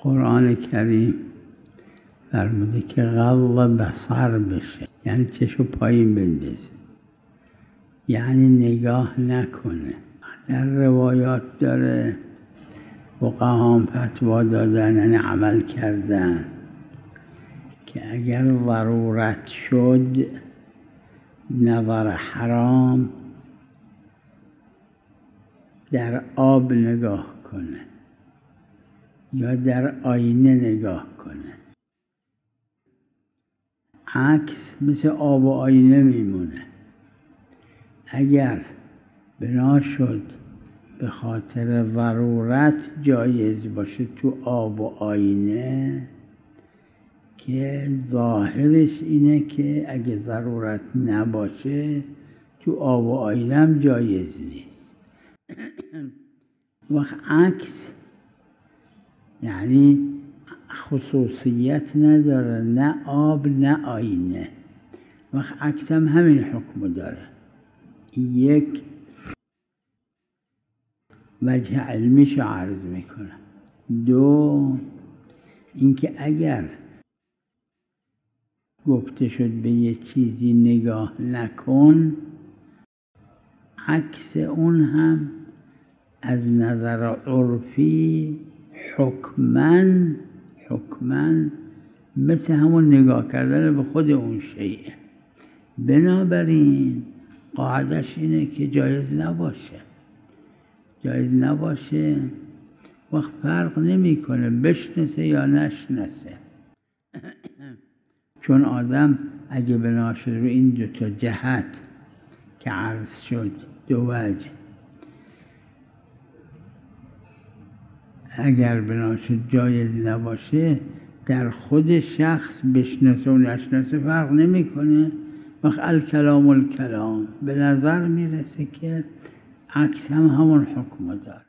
قرآن کریم فرموده که غض بصر بشه، یعنی چشو پایین بندازه، یعنی نگاه نکنه. در روایات داره فقهاء فتوا دادن، یعنی عمل کردن که اگر ضرورت شد نظر حرام در آب نگاه کنه یا در آینه نگاه کنه. عکس مثل آب و آینه میمونه. اگر بنا شد به خاطر ضرورت جایز باشه تو آب و آینه، که ظاهرش اینه که اگه ضرورت نباشه تو آب و آینه هم جایز نیست. وقت عکس یعنی خصوصیت نداره، نه آب نه آینه. وقت عکس هم همین حکم داره. یک وجه علمیش عرض میکنه. دو اینکه اگر گفته شد به یه چیزی نگاه نکن، عکس اون هم از نظر عرفی حکماً مثل همون نگاه کردن به خود اون شیء. بنابراین قاعدش اینه که جایز نباشه. وقت فرق نمیکنه بشناسه یا نشناسه. چون آدم اگه بنا شد رو این دو تا جهت که عرض شد، دو وجه، اگر بنا شد جایز نباشه، در خود شخص بشناسه و نشناسه فرق نمیکنه. وقت الکلام به نظر میرسه که عکس هم همون حکم داره.